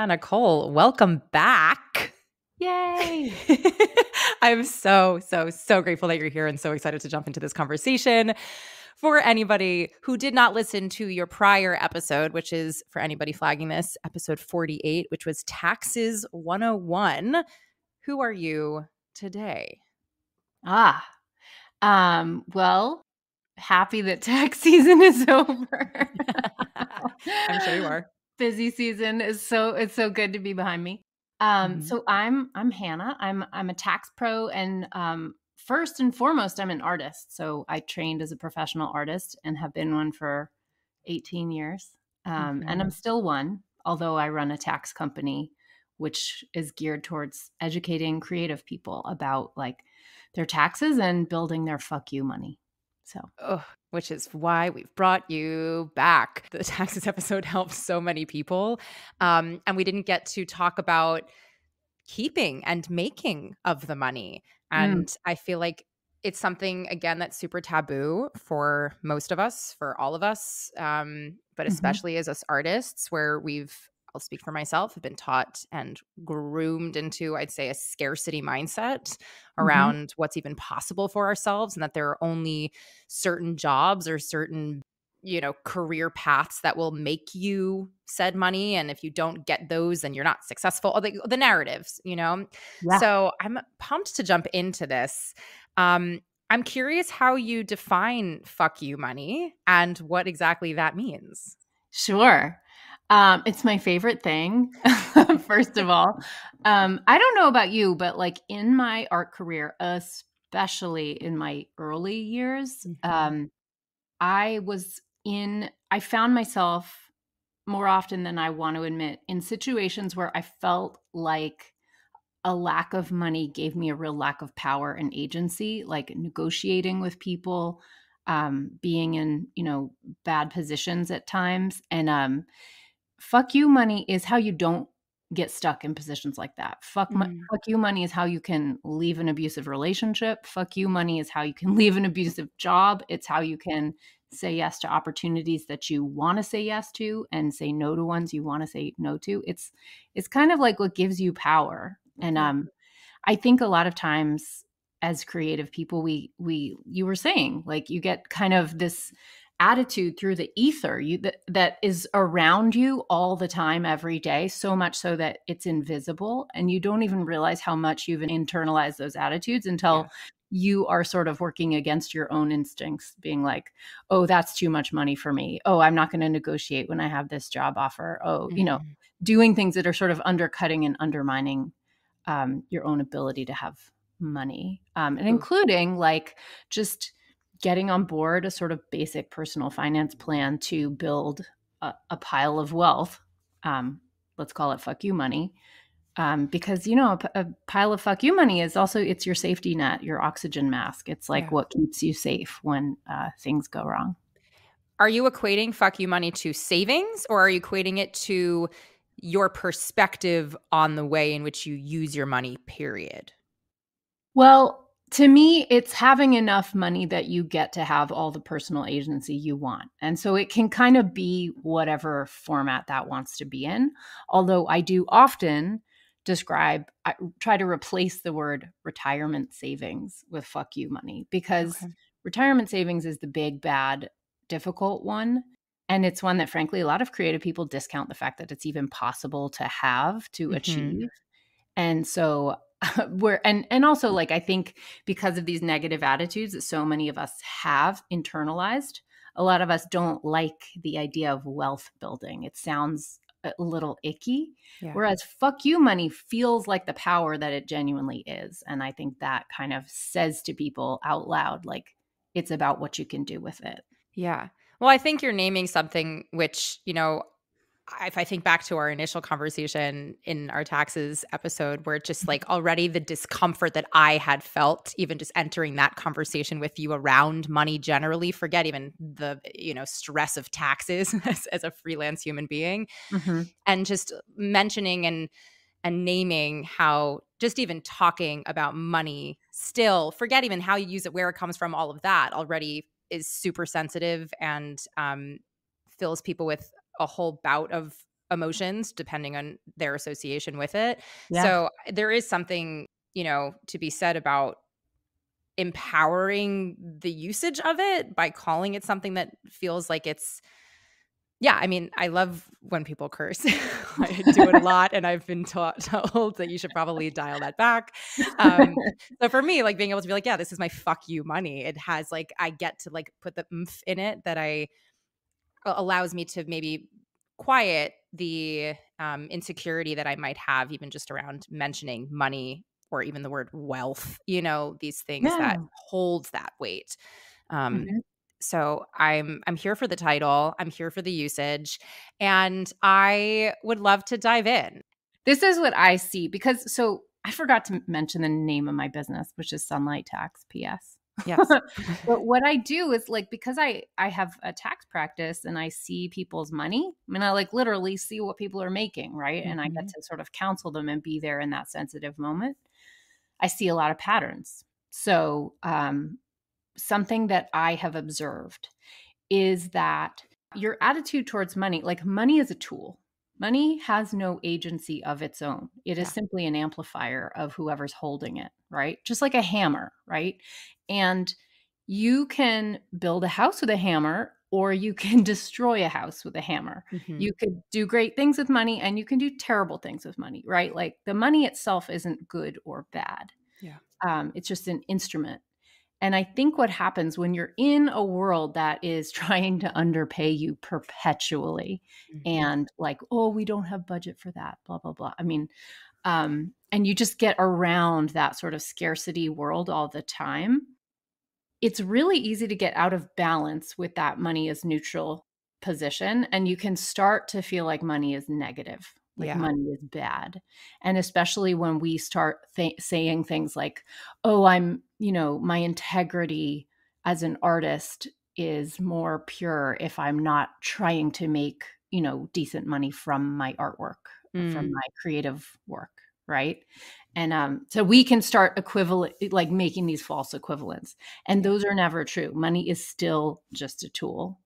Yeah, Nicole, welcome back. Yay. I'm so grateful that you're here and so excited to jump into this conversation. For anybody who did not listen to your prior episode, which is, for anybody flagging this, episode 48, which was Taxes 101, who are you today? Well, happy that tax season is over. I'm sure you are. Busy season it's so good to be behind me. So I'm Hannah. I'm a tax pro, and first and foremost, I'm an artist. So I trained as a professional artist and have been one for 18 years. And I'm still one, although I run a tax company, which is geared towards educating creative people about like their taxes and building their fuck you money. So, which is why we've brought you back. The taxes episode helps so many people. And we didn't get to talk about keeping and making of the money. And I feel like it's something, again, that's super taboo for most of us, for all of us, but especially as us artists, where I'll speak for myself, have been taught and groomed into, I'd say, a scarcity mindset around what's even possible for ourselves, and that there are only certain jobs or certain career paths that will make you said money. And if you don't get those, then you're not successful. Or the narratives, Yeah. So I'm pumped to jump into this. I'm curious how you define fuck you money and what exactly that means. Sure. It's my favorite thing, first of all. I don't know about you, but like in my art career, especially in my early years, I found myself more often than I want to admit in situations where I felt like a lack of money gave me a real lack of power and agency, like negotiating with people, being in, bad positions at times. And fuck you money is how you don't get stuck in positions like that. Fuck you money is how you can leave an abusive relationship. Fuck you money is how you can leave an abusive job. It's how you can say yes to opportunities that you want to say yes to and say no to ones you want to say no to. It's kind of like what gives you power. And I think a lot of times as creative people, you were saying, like, you get kind of this attitude through the ether that is around you all the time, every day, so much so that it's invisible, and you don't even realize how much you've internalized those attitudes until you are sort of working against your own instincts, being like, oh, that's too much money for me. Oh, I'm not going to negotiate when I have this job offer. Oh, doing things that are sort of undercutting and undermining your own ability to have money, and including like just getting on board a sort of basic personal finance plan to build a pile of wealth. Let's call it fuck you money. Because, a pile of fuck you money is also, it's your safety net, your oxygen mask. It's like what keeps you safe when things go wrong. Are you equating fuck you money to savings, or are you equating it to your perspective on the way in which you use your money, period? Well, to me, it's having enough money that you get to have all the personal agency you want. And so it can kind of be whatever format that wants to be in. Although I do often I try to replace the word retirement savings with fuck you money, because retirement savings is the big, bad, difficult one. And it's one that, frankly, a lot of creative people discount the fact that it's even possible to have, to achieve. And so and also, like, I think because of these negative attitudes that so many of us have internalized, a lot of us don't like the idea of wealth building. It sounds a little icky, whereas fuck you money feels like the power that it genuinely is. And I think that kind of says to people out loud, like, it's about what you can do with it. Yeah. Well, I think you're naming something which, if I think back to our initial conversation in our taxes episode, where just like already the discomfort that I had felt, even just entering that conversation with you around money generally, forget even the, stress of taxes as a freelance human being, and just mentioning and naming how just even talking about money still, forget even how you use it, where it comes from, all of that already is super sensitive and fills people with a whole bout of emotions depending on their association with it. Yeah. So there is something, to be said about empowering the usage of it by calling it something that feels like it's yeah, I mean, I love when people curse. I do it a lot, and I've been told that you should probably dial that back. Um, so for me, like being able to be like, yeah, this is my fuck you money. It has like I get to like put the oomph in it that I allows me to maybe quiet the insecurity that I might have, even just around mentioning money or even the word wealth. These things that Yeah. hold that weight. Um, Mhm. so I'm here for the title. I'm here for the usage, and I would love to dive in. This is what I see because so I forgot to mention the name of my business, which is Sunlight Tax PS. Yes. But what I do is like because I have a tax practice and I see people's money. I mean, I like literally see what people are making, right? And I get Mhm. to sort of counsel them and be there in that sensitive moment. I see a lot of patterns. So, something that I have observed is that your attitude towards money, like money is a tool. Money has no agency of its own. It is Yeah. simply an amplifier of whoever's holding it, right? Just like a hammer, right? And you can build a house with a hammer or you can destroy a house with a hammer. You Mhm. could do great things with money and you can do terrible things with money, right? Like the money itself isn't good or bad. Yeah. It's just an instrument. And I think what happens when you're in a world that is trying to underpay you perpetually Mhm. and like, oh, we don't have budget for that, blah, blah, blah. I mean, and you just get around that sort of scarcity world all the time, it's really easy to get out of balance with that money is neutral position. And you can start to feel like money is negative, like Yeah. money is bad. And especially when we start saying things like, oh, my integrity as an artist is more pure if I'm not trying to make, decent money from my artwork, from Mm. my creative work. Right. And so we can start equivalent, like making these false equivalents. And Yeah. those are never true. Money is still just a tool.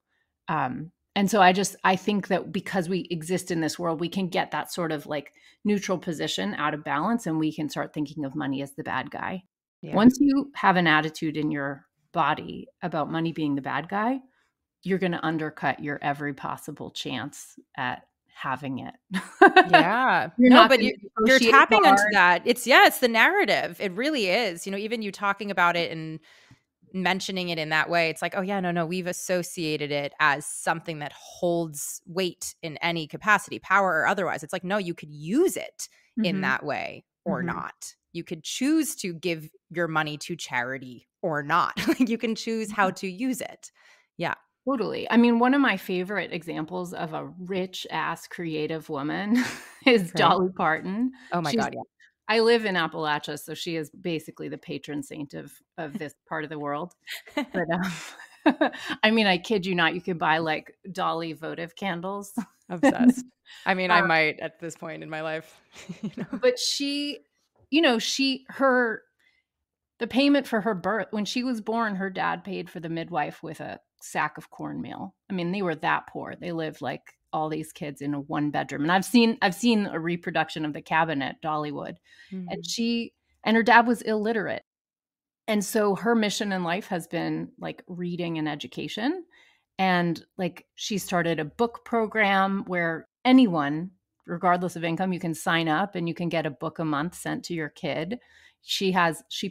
And so I think that because we exist in this world, we can get that sort of like neutral position out of balance and we can start thinking of money as the bad guy. Yeah. Once you have an attitude in your body about money being the bad guy, you're going to undercut your every possible chance at having it. Yeah. You're No, not but going you to you're negotiate tapping into hard. that. It's the narrative. It really is. Even you talking about it and mentioning it in that way, it's like, "Oh, yeah, no, we've associated it as something that holds weight in any capacity, power or otherwise." It's like, "No, you could use it in Mhm, that way or mhm. not. You could choose to give your money to charity or not. Like, you can choose how to use it." Yeah. Totally. I mean, one of my favorite examples of a rich ass creative woman is Okay. Dolly Parton. Oh my She's god, I live in Appalachia, so she is basically the patron saint of this part of the world. yeah. But, I mean, I kid you not, you could buy, like, Dolly votive candles. Obsessed. I mean, I Um, might at this point in my life, you know? but she you know, she her the payment for her birth when she was born, her dad paid for the midwife with a sack of cornmeal. I mean, they were that poor. They lived like all these kids in a one bedroom. And I've seen a reproduction of the cabin at Dollywood. And Mhm. she and her dad was illiterate. And so her mission in life has been like reading and education. And like she started a book program where anyone, regardless of income, you can sign up and you can get a book a month sent to your kid. She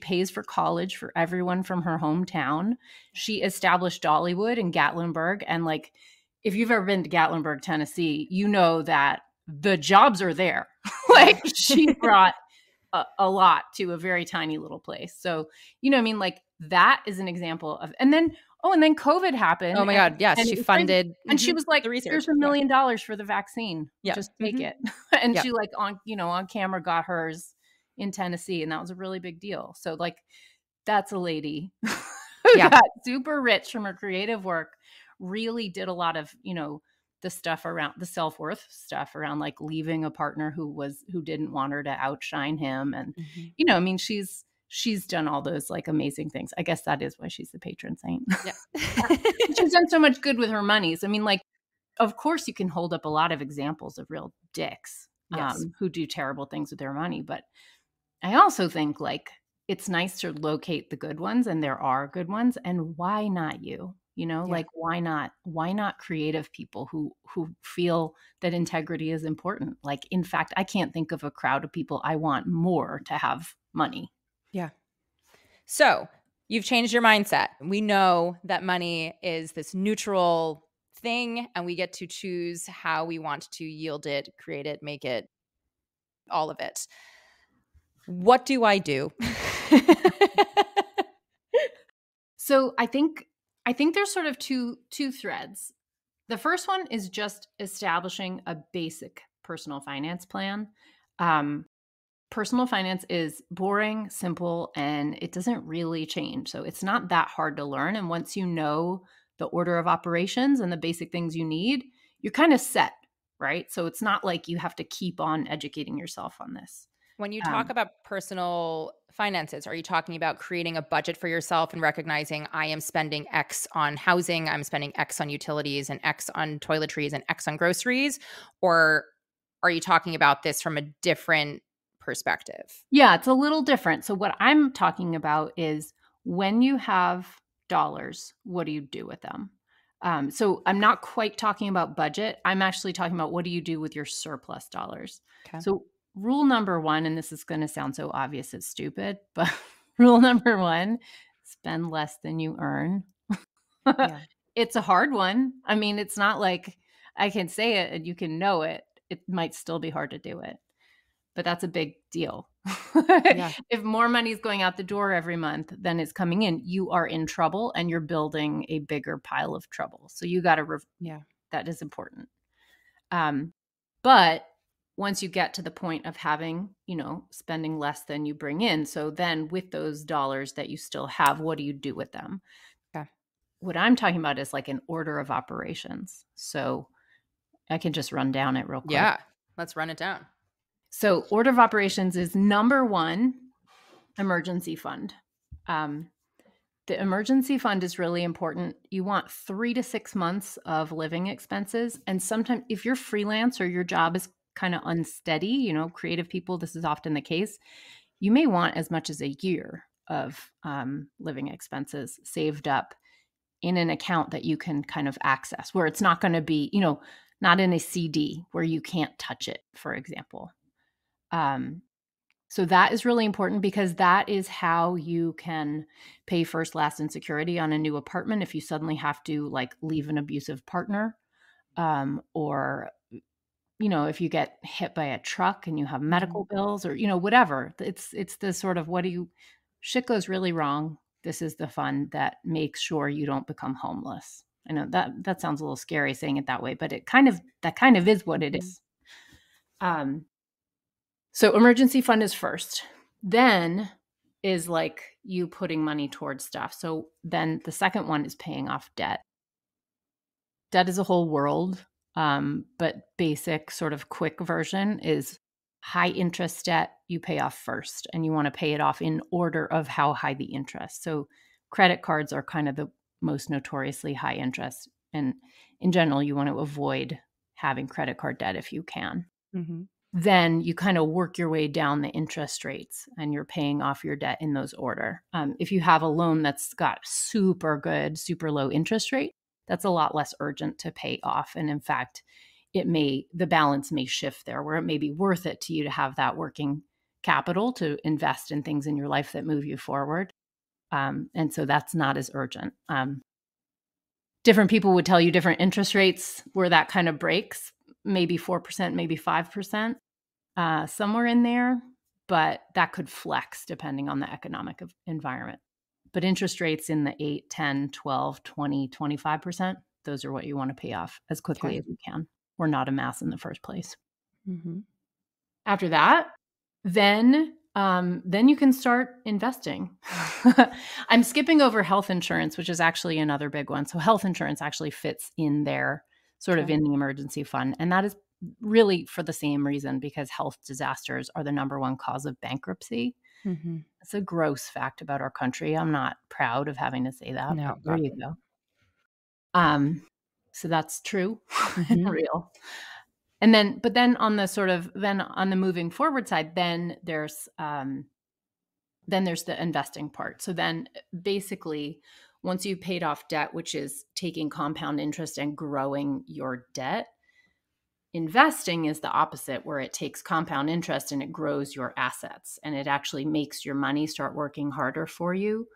pays for college for everyone from her hometown. She established Dollywood in Gatlinburg. And like if you've ever been to Gatlinburg, Tennessee, you know that the jobs are there. Yeah. Like she brought a lot to a very tiny little place. So, I mean, like that is an example of, and then COVID Oh happened my god, yes, and she it was crazy. funded And she was like, the here's research. $1 Yeah. million for the vaccine. Yeah. Just take Mhm. it. And Yep. she like on camera got hers in Tennessee. And that was a really big deal. So like that's a lady who Yeah. got super rich from her creative work, really did a lot of, the stuff around the self-worth stuff around like leaving a partner who didn't want her to outshine him. And, Mhm. I mean, she's done all those like amazing things. I guess that is why she's the patron saint. Yeah. She's done so much good with her monies. I mean, like of course, you can hold up a lot of examples of real dicks Yes. who do terrible things with their money. But I also think like it's nice to locate the good ones, and there are good ones. And why not you? You know, Yeah. like why not creative people who feel that integrity is important? Like, in fact, I can't think of a crowd of people I want more to have money. Yeah. So you've changed your mindset. We know that money is this neutral thing, and we get to choose how we want to yield it, create it, make it, all of it. What do I do? So I think there's sort of two threads. The first one is just establishing a basic personal finance plan. Um, Personal finance is boring, simple, and it doesn't really change. So it's not that hard to learn. And once you know the order of operations and the basic things you need, you're kind of set, right? So it's not like you have to keep on educating yourself on this. When you talk Um, about personal finances, are you talking about creating a budget for yourself and recognizing I am spending X on housing, I'm spending X on utilities and X on toiletries and X on groceries? Or are you talking about this from a different perspective? Yeah, it's a little different. So what I'm talking about is when you have dollars, what do you do with them? So I'm not quite talking about budget. I'm actually talking about what do you do with your surplus dollars. Okay. So rule number one, and this is going to sound so obvious it's stupid, but rule number one, spend less than you earn. Yeah. It's a hard one. I mean, it's not like I can say it and you can know it. It might still be hard to do it, but that's a big deal. Yeah. If more money is going out the door every month than is coming in, you are in trouble and you're building a bigger pile of trouble. So you got to, Yeah. that is important. Um, but once you get to the point of having, spending less than you bring in, so then with those dollars that you still have, what do you do with them? Okay. What I'm talking about is like an order of operations. So I can just run down it real quick. Yeah. Let's run it down. So, order of operations is number one, emergency fund. Um, the emergency fund is really important. You want 3 to 6 months of living expenses. And sometimes, if you're freelance or your job is kind of unsteady, creative people, this is often the case, you may want as much as a year of living expenses saved up in an account that you can kind of access, where it's not going to be, not in a CD where you can't touch it, for example. Um, so that is really important because that is how you can pay first, last, and security on a new apartment if you suddenly have to like leave an abusive partner, or if you get hit by a truck and you have Mhm. medical bills, or whatever. It's the sort of, what do you, shit goes really wrong. This is the fund that makes sure you don't become homeless. I know that sounds a little scary saying it that way, but that kind of is what it Mhm. is. So emergency fund is first. Then is like you putting money towards stuff. So then the second one is paying off debt. Debt is a whole world, but basic sort of quick version is high interest debt you pay off first, and you want to pay it off in order of how high the interest. So credit cards are kind of the most notoriously high interest, and in general you want to avoid having credit card debt if you can. Mhm. Then you kind of work your way down the interest rates and you're paying off your debt in those order. If you have a loan that's got super good, super low interest rate, that's a lot less urgent to pay off. And in fact, the balance may shift there where it may be worth it to you to have that working capital to invest in things in your life that move you forward. And so that's not as urgent. Different people would tell you different interest rates where that kind of breaks, maybe 4%, maybe 5%, somewhere in there, but that could flex depending on the economic environment. But interest rates in the 8, 10, 12, 20, 25%, those are what you want to pay off as quickly Okay. as you can, or not amass in the first place. Mhm. After that, then you can start investing. I'm skipping over health insurance, which is actually another big one. So health insurance actually fits in there, sort of Okay. in the emergency fund, and that is really for the same reason, because health disasters are the number one cause of bankruptcy. Mhm. It's a gross fact about our country. I'm not proud of having to say that, but No, there God. you go. Um, So that's true and Mhm. real. And then but then on the sort of then on the moving forward side, then there's the investing part. So then basically, once you've paid off debt, which is taking compound interest and growing your debt, investing is the opposite, where it takes compound interest and it grows your assets and it actually makes your money start working harder for you.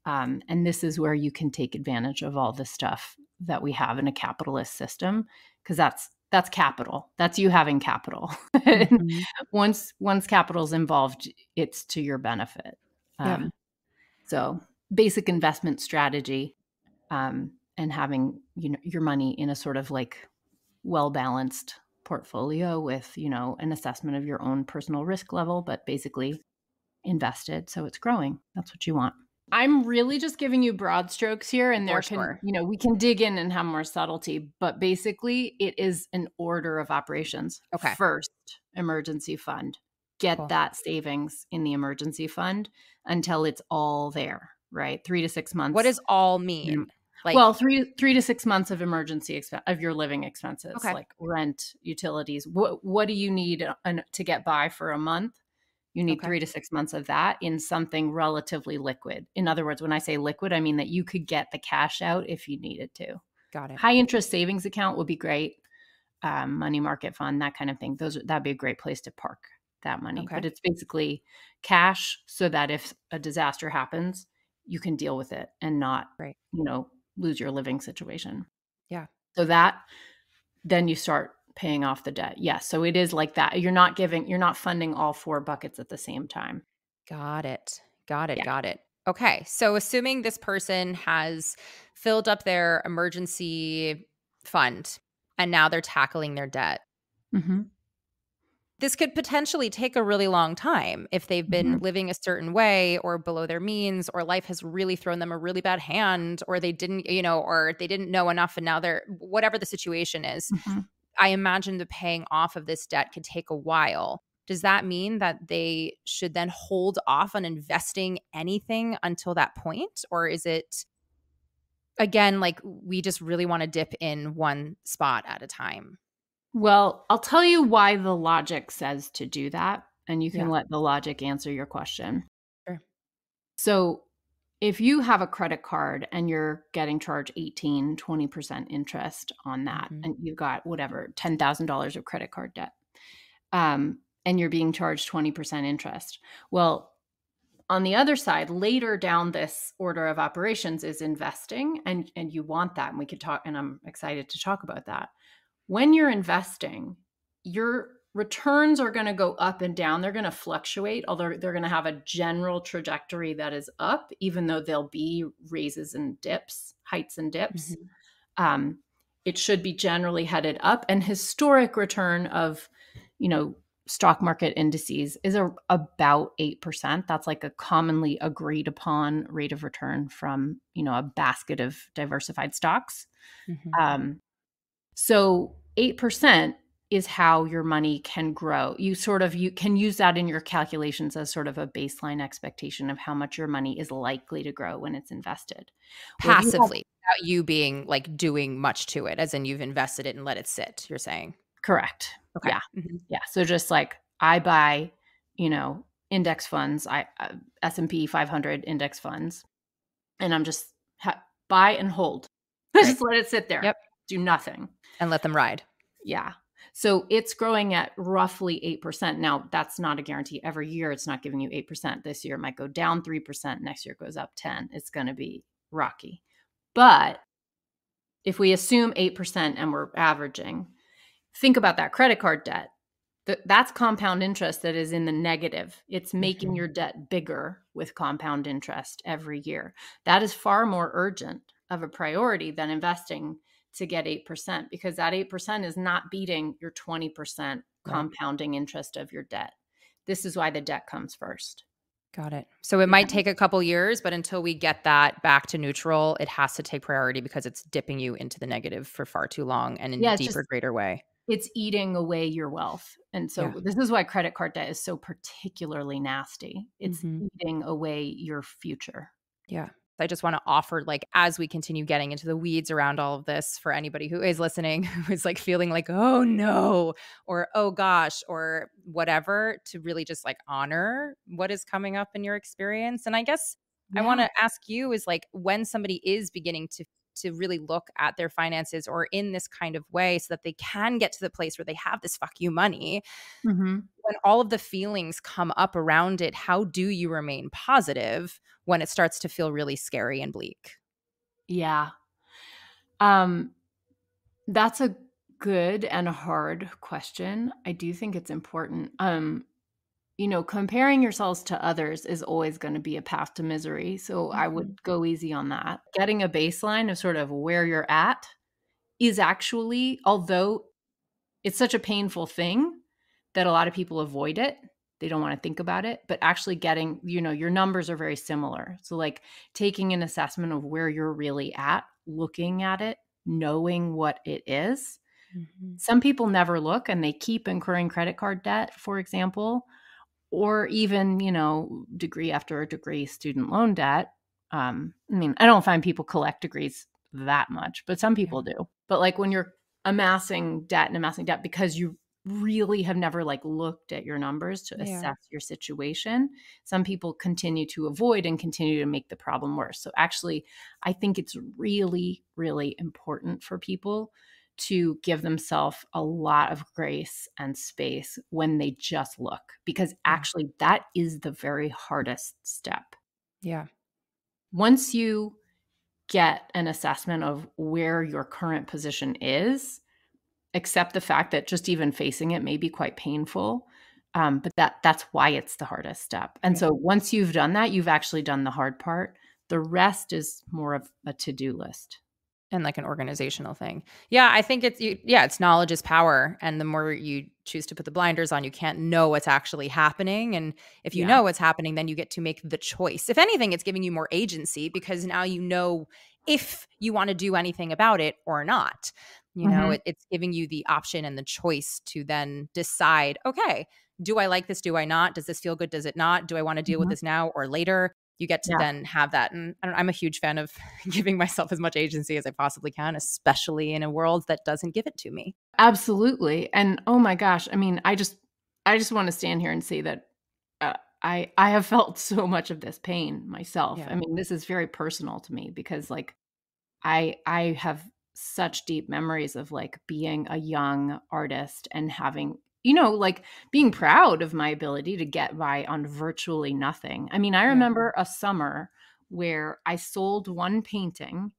And this is where you can take advantage of all the stuff that we have in a capitalist system, because that's capital. That's you having capital. And Mhm. once capital's involved, it's to your benefit. Yeah. Um, so basic investment strategy, and having your money in a sort of like well balanced portfolio with an assessment of your own personal risk level, but basically invested so it's growing. That's what you want. I'm really just giving you broad strokes here, and For sure. we can dig in and have more subtlety, but basically it is an order of operations. Okay. First, emergency fund. Get Cool. that savings in the emergency fund until it's all there, right? 3 to 6 What months. does all Mm. mean? Well, Like, 3 to 6 months of of your living expenses, okay. like rent, utilities. What do you need to get by for a month? You need Okay. 3 to 6 months of that in something relatively liquid. In other words, when I say liquid, I mean that you could get the cash out if you needed to. Got it. High interest savings account would be great. Money market fund, that kind of thing. That'd be a great place to park that money. But Okay. it's basically cash so that if a disaster happens, you can deal with it and not, Great. lose your living situation. Yeah. So then you start paying off the debt. Yes. So it is like that. You're not funding all four buckets at the same time. Got it. Got it. Yeah. Got it. Okay. So, assuming this person has filled up their emergency fund and now they're tackling their debt, Mhm. this could potentially take a really long time if they've been Mhm. living a certain way or below their means, or life has really thrown them a really bad hand, or they didn't, or they didn't know enough and now they're whatever the situation is. Mhm. I imagine the paying off of this debt could take a while. Does that mean that they should then hold off on investing anything until that point? Or is it, again, like we just really want to dip in one spot at a time? Well, I'll tell you why the logic says to do that, and you can Yeah. let the logic answer your question. Sure. So, if you have a credit card and you're getting charged 20% interest on that, Hmm. and you've got whatever, $10,000 of credit card debt, and you're being charged 20% interest. Well, on the other side, later down this order of operations is investing, and you want that. And we could talk, and I'm excited to talk about that. When you're investing, your returns are going to go up and down. They're going to fluctuate, although they're going to have a general trajectory that is up, even though there'll be raises and dips, heights and dips. Hmm. Um, it should be generally headed up. And historic return of, you know, stock market indices is about 8%. That's like a commonly agreed upon rate of return from, a basket of diversified stocks. Hmm. Um, so 8% is how your money can grow. You can use that in your calculations as sort of a baseline expectation of how much your money is likely to grow when it's invested. Well, if you have Passively, without you being like doing much to it, as in you've invested it and let it sit, you're saying. correct. Okay. Yeah. Hmm. Yeah. So just like I buy, index funds, S&P 500 index funds, and I'm just buy and hold. Right. Just let it sit there. Yep. Do nothing. And let them ride. Yeah. So it's growing at roughly 8%. Now, that's not a guarantee. Every year it's not giving you 8%. This year it might go down 3%, next year it goes up 10. It's going to be rocky. But if we assume 8% and we're averaging, think about that credit card debt. That's compound interest that is in the negative. It's making Mhm. your debt bigger with compound interest every year. That is far more urgent of a priority than investing to get 8%, because that 8% is not beating your 20% Right. compounding interest of your debt. This is why the debt comes first. Got it. So it Yeah. might take a couple years, but until we get that back to neutral, it has to take priority because it's dipping you into the negative for far too long and in a Yeah, deeper, greater way. it's eating away your wealth. And Yeah. so this is why credit card debt is so particularly nasty. It's Mhm. eating away your future. Yeah. I just want to offer, like, as we continue getting into the weeds around all of this, for anybody who is listening, who is like feeling like, oh no, or oh gosh, or whatever, to really just like honor what is coming up in your experience. And I guess I want Yeah. to ask you is like, when somebody is beginning to really look at their finances or in this kind of way so that they can get to the place where they have this fuck you money, Mhm. when all of the feelings come up around it, how do you remain positive when it starts to feel really scary and bleak? Yeah. Um, that's a good and a hard question. I do think it's important. Comparing yourselves to others is always going to be a path to misery. So I would Mhm. go easy on that. Getting a baseline of sort of where you're at is actually, although it's such a painful thing that a lot of people avoid it. They don't want to think about it, but actually getting, your numbers are very similar. So, like, taking an assessment of where you're really at, looking at it, knowing what it is. Mhm. Some people never look and they keep incurring credit card debt, for example, or even, degree after degree student loan debt. I mean, I don't find people collect degrees that much, but some Yeah. people do. But like when you're amassing debt because you really have never like looked at your numbers to Yeah. assess your situation, some people continue to avoid and continue to make the problem worse. So actually, I think it's really, really important for people to give themselves a lot of grace and space when they just look, because Yeah. actually that is the very hardest step. Yeah. Once you get an assessment of where your current position is, accept the fact that just even facing it may be quite painful. But that's why it's the hardest step. And Yeah. so once you've done that, you've actually done the hard part. The rest is more of a to-do list. And like an organizational thing. Yeah, I think it's knowledge is power. And the more you choose to put the blinders on, you can't know what's actually happening. And if you Yeah. know what's happening, then you get to make the choice. If anything, it's giving you more agency because now you know if you want to do anything about it or not. Mhm. It's giving you the option and the choice to then decide, okay, do I like this? Do I not? Does this feel good? Does it not? Do I want to deal with Mhm. this now or later? You get to Yeah. then have that. And I'm a huge fan of giving myself as much agency as I possibly can, especially in a world that doesn't give it to me. Absolutely, and oh my gosh, I mean, I just wanna stand here and say that, I have felt so much of this pain myself. Yeah. I mean, this is very personal to me because, like, I have such deep memories of, like, being a young artist and having like, being proud of my ability to get by on virtually nothing. I mean, I Yeah. remember a summer where I sold 1 painting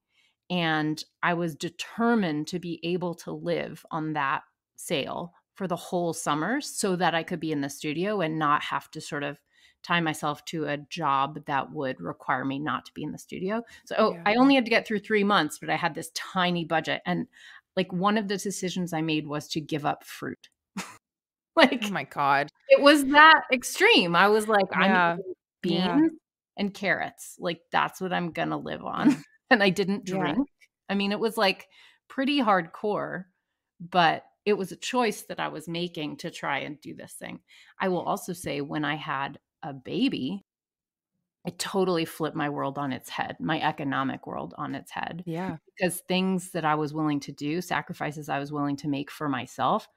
and I was determined to be able to live on that sale for the whole summer so that I could be in the studio and not have to sort of tie myself to a job that would require me not to be in the studio. So Yeah. I only had to get through 3 months, but I had this tiny budget. And like one of the decisions I made was to give up fruit. Oh Like my god. it was that extreme. I was like, I'm Yeah. eating Yeah. beans and carrots. Like, that's what I'm gonna live on. Yeah. And I didn't Yeah. drink. I mean, it was, like, pretty hardcore, but it was a choice that I was making to try and do this thing. I will also say when I had a baby, it totally flipped my world on its head, my economic world on its head, Yeah. because things that I was willing to do, sacrifices I was willing to make for myself,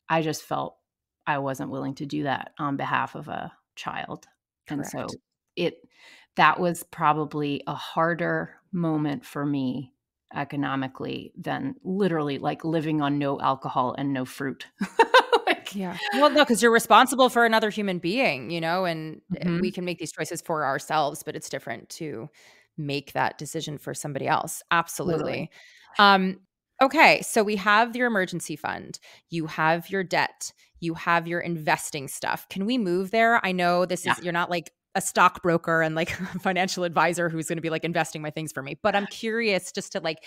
I just felt I wasn't willing to do that on behalf of a child, and Correct. so it that was probably a harder moment for me economically than literally, like, living on no alcohol and no fruit. Like Yeah. Well, no, because 'cause you're responsible for another human being, and we Mhm. can make these choices for ourselves, but it's different to make that decision for somebody else. Absolutely. Totally. Um, okay, so we have your emergency fund, you have your debt, you have your investing stuff. Can we move there? I know this Yeah. is you're not like a stockbroker and like a financial advisor who's gonna be like investing my things for me, but I'm curious just to like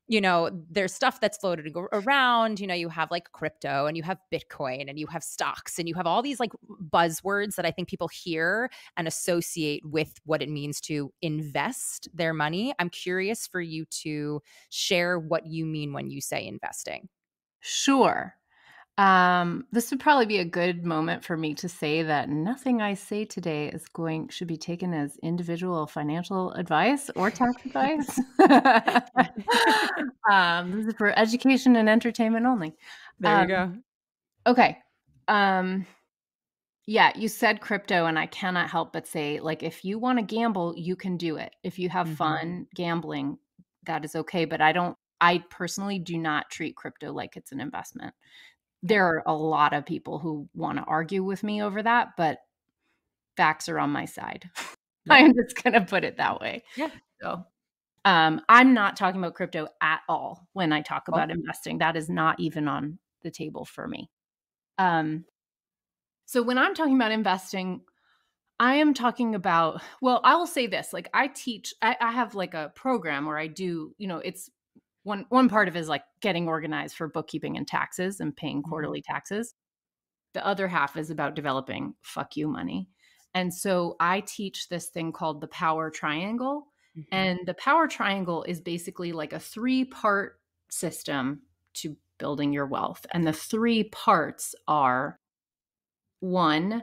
there's stuff that's floated around. You have like crypto and you have Bitcoin and you have stocks and you have all these like buzzwords that I think people hear and associate with what it means to invest their money. I'm curious for you to share what you mean when you say investing. Sure. This would probably be a good moment for me to say that nothing I say today should be taken as individual financial advice or tax advice. Yeah. This is for education and entertainment only. There you Um, go. okay. Um, yeah, you said crypto, and I cannot help but say, like, if you wanna gamble, you can do it. If you have Mhm. fun gambling, that is okay, but I personally do not treat crypto like it's an investment. Okay. There are a lot of people who wanna argue with me over that, but facts are on my side. Yeah. I'm just gonna put it that way. Yeah. So, I'm not talking about crypto at all when I talk Cool. about investing. That is not even on the table for me. Um, so when I'm talking about investing, I am talking about, well, I will say this, like, I have, like, a program where I do, it's one part of it is, like, getting organized for bookkeeping and taxes and paying Mhm. quarterly taxes. The other half is about developing fuck you money. And so I teach this thing called the power triangle. Mhm. And the power triangle is basically like a three-part system to building your wealth. And the three parts are: one,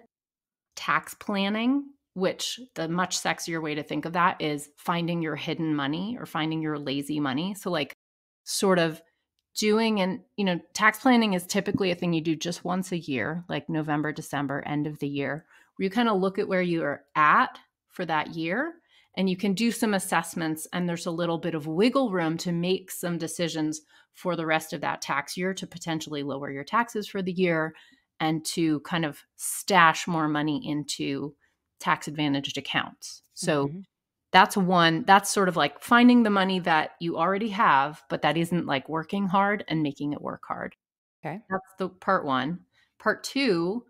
tax planning, which the much sexier way to think of that is finding your hidden money or finding your lazy money. So, like, sort of doing, and tax planning is typically a thing you do just once a year, like November, December, end of the year, where you kind of look at where you are at for that year, and you can do some assessments, and there's a little bit of wiggle room to make some decisions for the rest of that tax year to potentially lower your taxes for the year and to kind of stash more money into tax advantaged accounts. So Mhm. that's sort of like finding the money that you already have, but that isn't like working hard and making it work hard. Okay. That's the part one. Part two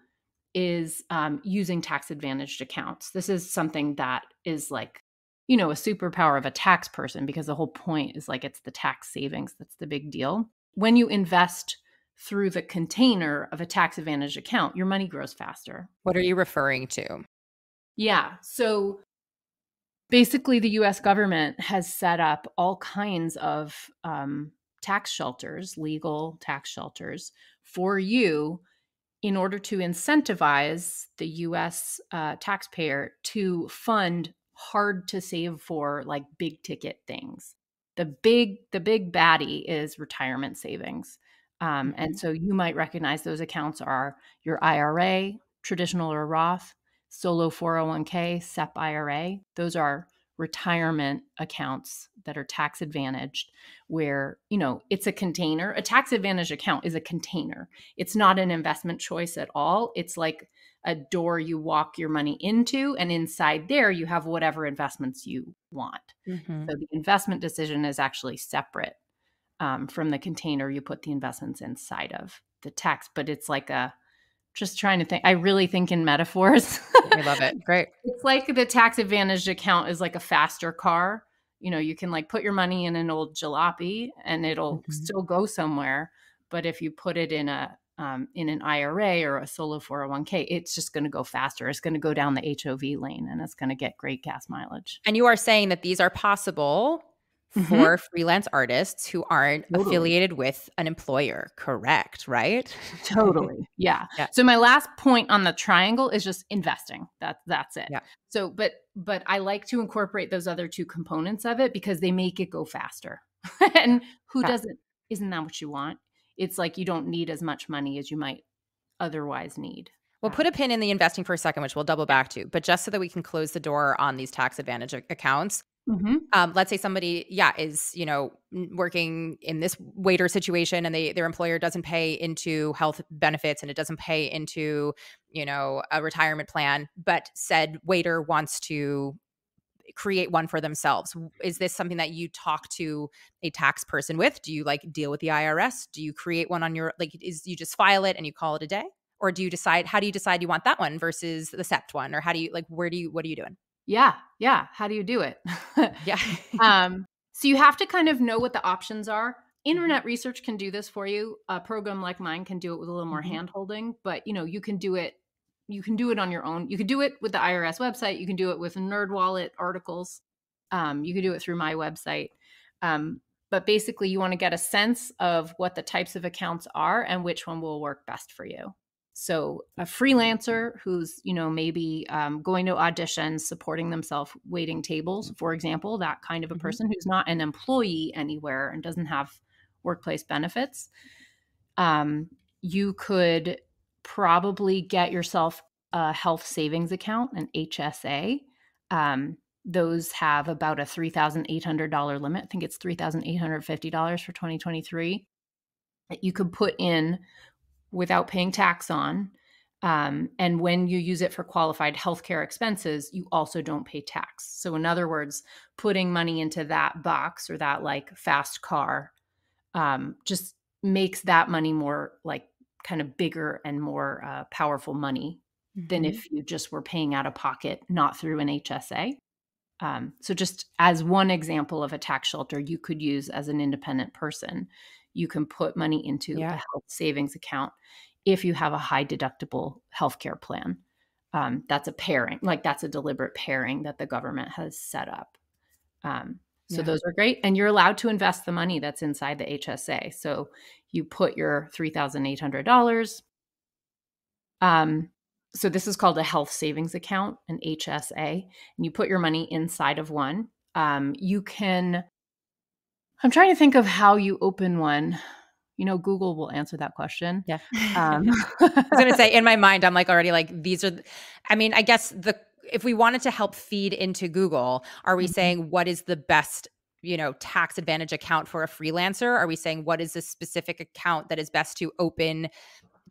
is using tax advantaged accounts. This is something that is like, a superpower of a tax person, because the whole point is like it's the tax savings that's the big deal. When you invest through the container of a tax advantaged account, your money grows faster. What are you referring to? Yeah. So basically, the US government has set up all kinds of tax shelters, legal tax shelters for you in order to incentivize the US taxpayer to fund hard to save for, like, big ticket things. The big baddie is retirement savings. And Mhm. so you might recognize those accounts are your IRA, traditional or Roth, solo 401k, SEP IRA. Those are retirement accounts that are tax advantaged, where, it's a container. A tax advantage account is a container. It's not an investment choice at all. It's like a door you walk your money into, and inside there you have whatever investments you want. Mhm. So the investment decision is actually separate from the container you put the investments inside of. The tax, but it's like a, just trying to think. I really think in metaphors. I love it. Great. It's like the tax advantaged account is like a faster car. You can, like, put your money in an old jalopy and it'll Mhm. still go somewhere. But if you put it in an IRA or a solo 401k, it's just going to go faster. It's going to go down the HOV lane and it's going to get great gas mileage. And you are saying that these are possible Hmm. for freelance artists who aren't Totally. affiliated with an employer, correct, right? Totally. Yeah. Yeah. So my last point on the triangle is just investing. That's it. Yeah. So but I like to incorporate those other two components of it because they make it go faster. And who Yeah. doesn't, isn't that what you want? It's like you don't need as much money as you might otherwise need. We'll put a pin in the investing for a second, which we'll double Yeah. back to. But just so that we can close the door on these tax advantage accounts, Mhm. let's say somebody, yeah, is working in this waiter situation, and their employer doesn't pay into health benefits, and it doesn't pay into a retirement plan, but said waiter wants to create one for themselves. Is this something that you talk to a tax person with? Do you like deal with the IRS? Do you create one on your, like, is you just file it and you call it a day? Or do you decide, how do you decide you want that one versus the SEPT one? Or how do you, like, what are you doing? Yeah, yeah. How do you do it? Yeah. So you have to kind of know what the options are. Mhm. Internet research can do this for you. A program like mine can do it with a little more Mhm. hand holding, but you can do it. You can do it on your own. You can do it with the IRS website. You can do it with NerdWallet articles. You can do it through my website. Um, But basically, you want to get a sense of what the types of accounts are and which one will work best for you. So a freelancer who's, maybe going to auditions, supporting themselves, waiting tables, for example, that kind of a Mhm. person who's not an employee anywhere and doesn't have workplace benefits, you could probably get yourself a health savings account, an HSA. Those have about a $3,800 limit. I think it's $3,850 for 2023 that you could put in without paying tax on. And when you use it for qualified healthcare expenses, you also don't pay tax. So, in other words, putting money into that box or that like fast car just makes that money more like kind of bigger and more powerful money than Mhm. if you just were paying out of pocket, not through an HSA. So, just as one example of a tax shelter you could use as an independent person, you can put money into a Yeah. health savings account if you have a high deductible healthcare plan. That's a pairing, like that's a deliberate pairing that the government has set up. So Yeah. those are great. And you're allowed to invest the money that's inside the HSA. So you put your $3,800. Um, so this is called a health savings account, an HSA, and you put your money inside of one. You can, I'm trying to think of how you open one. Google will answer that question. Yeah. Um, I was gonna say in my mind, I'm like already like these are I mean, I guess if we wanted to help feed into Google, are we Mhm. saying what is the best, tax advantage account for a freelancer? Are we saying what is the specific account that is best to open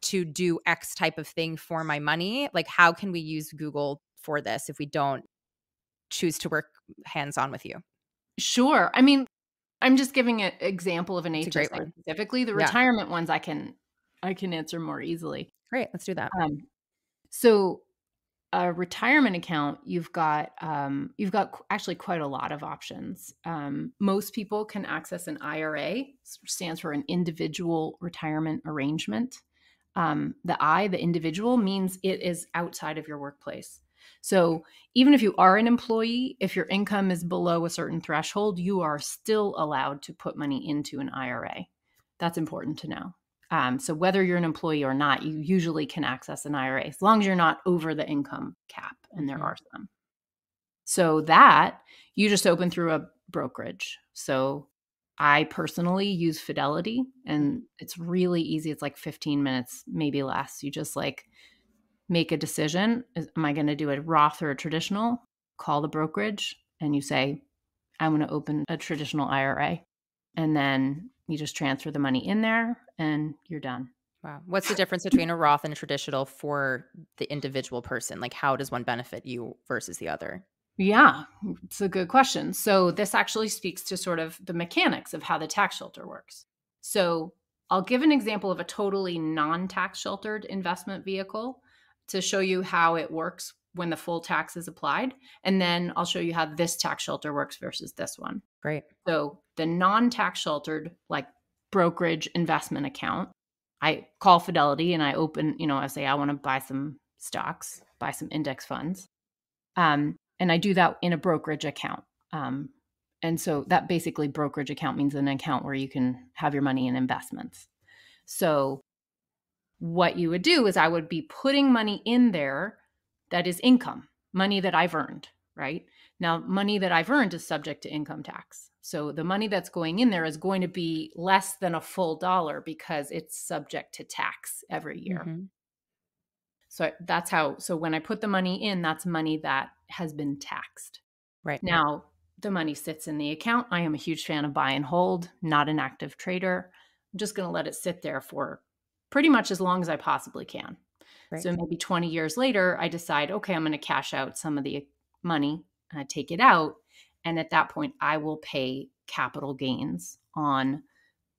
to do X type of thing for my money? Like how can we use Google for this if we don't choose to work hands on with you? Sure. I mean, I'm just giving an example of an It's a great HSA one. specifically. The Yeah. retirement ones I can answer more easily. Great. Let's do that. So a retirement account, you've got actually quite a lot of options. Most people can access an IRA, stands for an individual retirement arrangement. The individual, means it is outside of your workplace. So even if you are an employee, if your income is below a certain threshold, you are still allowed to put money into an IRA. That's important to know. So whether you're an employee or not, you usually can access an IRA as long as you're not over the income cap, and there Mhm. are some. So that you just open through a brokerage. So I personally use Fidelity, and it's really easy. It's like 15 minutes, maybe less. You just like make a decision. Am I going to do a Roth or a traditional? Call the brokerage and you say, I'm going to open a traditional IRA. And then you just transfer the money in there and you're done. Wow. What's the difference between a Roth and a traditional for the individual person? Like, how does one benefit you versus the other? Yeah, it's a good question. So this actually speaks to sort of the mechanics of how the tax shelter works. So I'll give an example of a totally non-tax sheltered investment vehicle to show you how it works when the full tax is applied. And then I'll show you how this tax shelter works versus this one. Great. So the non-tax sheltered, like brokerage investment account, I call Fidelity and I open, I say I want to buy some stocks, buy some index funds. And I do that in a brokerage account. And so that basically brokerage account means an account where you can have your money in investments. So what you would do is I would be putting money in there that is income, money that I've earned, right? Now, money that I've earned is subject to income tax. So the money that's going in there is going to be less than a full dollar because it's subject to tax every year. Mhm. So when I put the money in, that's money that has been taxed. Right. Now, the money sits in the account. I am a huge fan of buy and hold, not an active trader. I'm just going to let it sit there for pretty much as long as I possibly can. Right. So maybe 20 years later, I decide, okay, I'm going to cash out some of the money, take it out. And at that point, I will pay capital gains on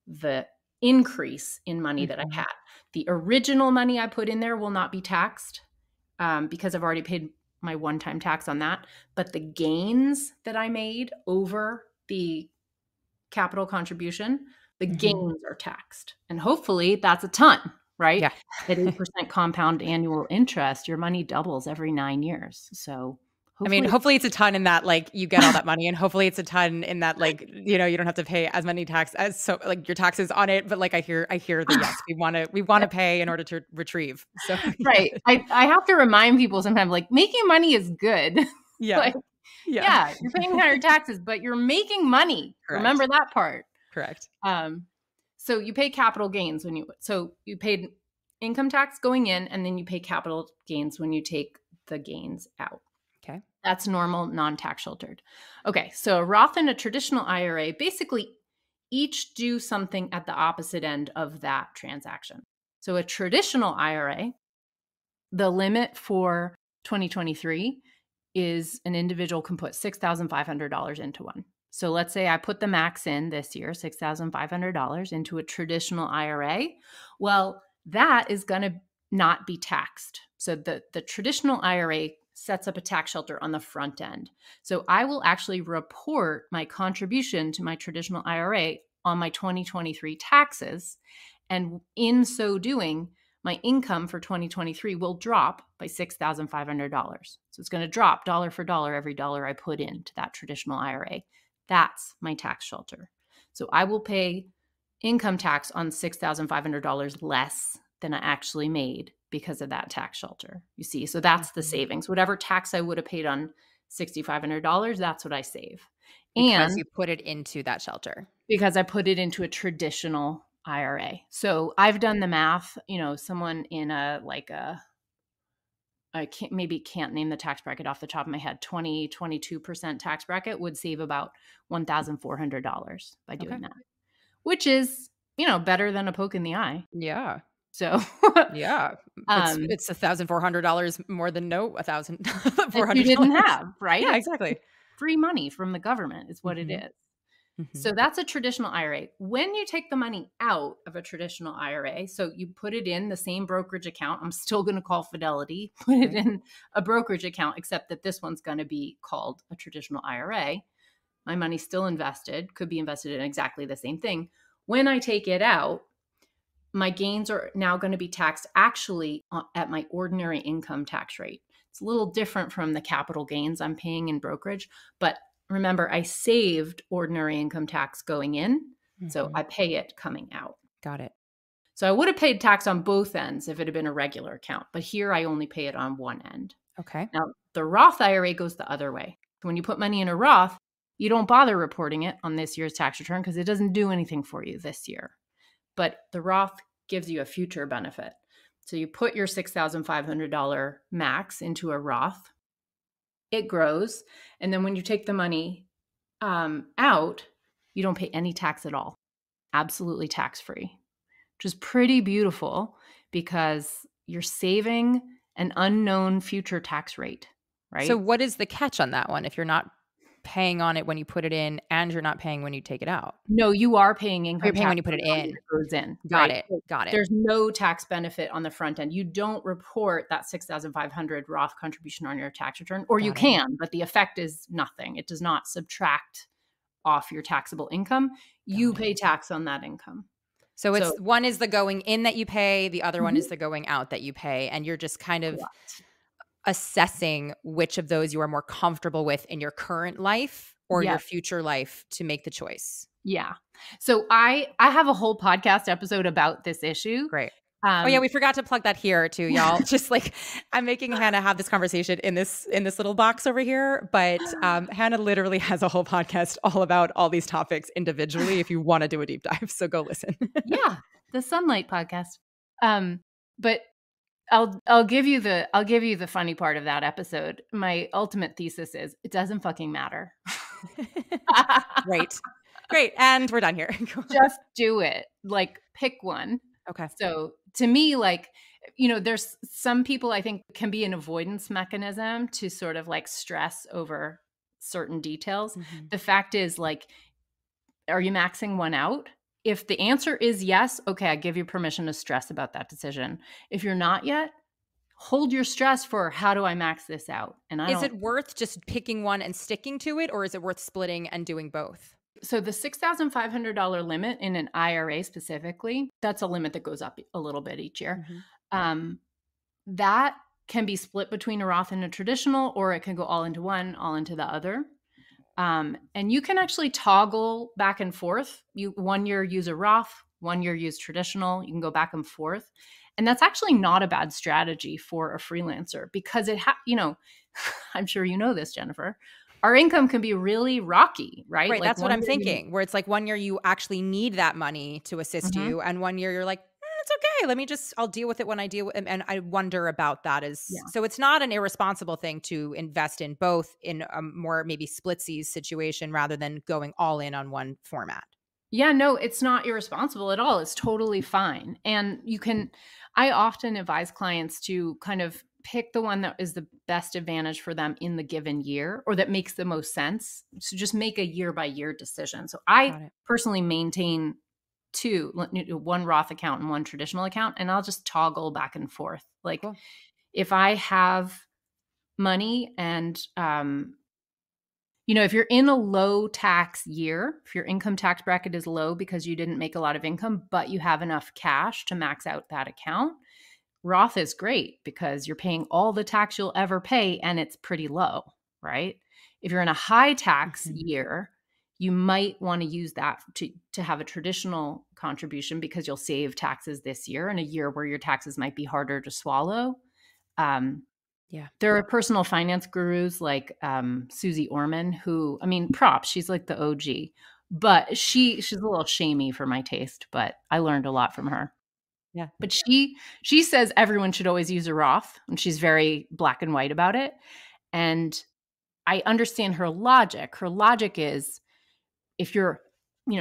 the increase in money that I Mhm. had. The original money I put in there will not be taxed because I've already paid my one-time tax on that. But the gains that I made over the capital contribution, the Mhm. gains are taxed. And hopefully that's a ton, right? Yeah. At 8% compound annual interest, your money doubles every 9 years. So I mean, hopefully it's a ton in that, like, you get all that money, and hopefully it's a ton in that, like, you know, you don't have to pay as many like, your taxes on it, but, like, I hear the yes, we wanna pay in order to retrieve, so yeah. Right. I have to remind people sometimes, like, making money is good. Yeah. Like, Yeah. yeah, you're paying higher taxes, but you're making money. Correct. Remember that part. Correct. So you pay capital gains so you paid income tax going in, and then you pay capital gains when you take the gains out. Okay. That's normal, non-tax sheltered. Okay, so a Roth and a traditional IRA basically each do something at the opposite end of that transaction. So a traditional IRA, the limit for 2023 is an individual can put $6,500 into one. So let's say I put the max in this year, $6,500 into a traditional IRA. Well, that is going to not be taxed. So the traditional IRA sets up a tax shelter on the front end. So I will actually report my contribution to my traditional IRA on my 2023 taxes. And in so doing, my income for 2023 will drop by $6,500. So it's going to drop dollar for dollar every dollar I put into that traditional IRA. That's my tax shelter. So I will pay income tax on $6,500 less than I actually made because of that tax shelter. You see, so that's the savings. Whatever tax I would have paid on $6,500, that's what I save. Because And you put it into that shelter. because I put it into a traditional IRA. So I've done the math, someone in I can't name the tax bracket off the top of my head, 22% tax bracket would save about $1,400 by doing that, which is, better than a poke in the eye. Yeah. So, Yeah. um, It's $1,400 more than that you didn't $400. have, right? Yeah, It's exactly. free money from the government is what it Mhm. is. Mhm. So that's a traditional IRA. When you take the money out of a traditional IRA, so you put it in the same brokerage account, I'm still going to call Fidelity, put it Right. in a brokerage account, except that this one's going to be called a traditional IRA. My money's still invested, could be invested in exactly the same thing. When I take it out, my gains are now going to be taxed actually at my ordinary income tax rate. It's a little different from the capital gains I'm paying in brokerage, but remember, I saved ordinary income tax going in, so Mhm. I pay it coming out. Got it. So I would have paid tax on both ends if it had been a regular account, but here I only pay it on one end. Okay. Now, the Roth IRA goes the other way. When you put money in a Roth, you don't bother reporting it on this year's tax return because it doesn't do anything for you this year. But the Roth gives you a future benefit. So you put your $6,500 max into a Roth, it grows. And then when you take the money out, you don't pay any tax at all, absolutely tax free, which is pretty beautiful because you're saving an unknown future tax rate, So right? what is the catch on that one if you're not paying on it when you put it in and you're not paying when you take it out? No, you are paying Or you're income paying when tax you put on it the money in. that goes in, Got right? it. So Got it. there's no tax benefit on the front end. You don't report that 6,500 Roth contribution on your tax return, or you Got it. can, but the effect is nothing. It does not subtract off your taxable income. You Got it. pay tax on that income. So So, it's one is the going in that you pay, the other one is mhm, the going out that you pay, and you're just kind of correct. assessing which of those you are more comfortable with in your current life or your Yes. future life to make the choice. Yeah. So I have a whole podcast episode about this issue. Great. Oh yeah, Um, we forgot to plug that here too, y'all. Just like I'm making Hannah have this conversation in this little box over here, but Hannah literally has a whole podcast all about all these topics individually. If you want to do a deep dive, so go listen. yeah, the Sunlight podcast. But I'll give you the funny part of that episode. My ultimate thesis is it doesn't fucking matter. Great, great, and we're done here. Just do it. Like pick one. Okay. So to me, like, there's some people I think can be an avoidance mechanism to sort of like stress over certain details. Mhm. The fact is, like, are you maxing one out? If the answer is yes, okay, I give you permission to stress about that decision. If you're not yet, hold your stress for how do I max this out? And I Is don't. it worth just picking one and sticking to it, or is it worth splitting and doing both? So the $6,500 limit in an IRA specifically, that's a limit that goes up a little bit each year. Mhm. Um, that can be split between a Roth and a traditional, or it can go all into one, all into the other. And you can actually toggle back and forth. You 1 year use a Roth, 1 year use traditional. You can go back and forth. And that's actually not a bad strategy for a freelancer because I'm sure you know this, Jennifer. Our income can be really rocky, right? Right, Like that's what one I'm year thinking, where it's like 1 year you actually need that money to assist Mhm. you, and 1 year you're like, "It's okay, I'll deal with it when I deal with," and I wonder about that is Yeah. so it's not an irresponsible thing to invest in both in a more maybe splitsies situation rather than going all in on one format. Yeah, no, it's not irresponsible at all. It's totally fine. And I often advise clients to kind of pick the one that is the best advantage for them in the given year or that makes the most sense. So just make a year by year decision. So I Got it. personally maintain one Roth account and one traditional account, and I'll just toggle back and forth. Like Cool. if I have money and if you're in a low tax year, if your income tax bracket is low because you didn't make a lot of income, but you have enough cash to max out that account, Roth is great because you're paying all the tax you'll ever pay and it's pretty low, right? If you're in a high tax Mhm. year, you might want to use that to have a traditional contribution because you'll save taxes this year in a year where your taxes might be harder to swallow. Um, Yeah. there are personal finance gurus like Susie Orman, who, I mean, props. She's like the OG, but she's a little shamey for my taste. But I learned a lot from her. Yeah. But she says everyone should always use a Roth, and she's very black and white about it. And I understand her logic. Her logic is if you're,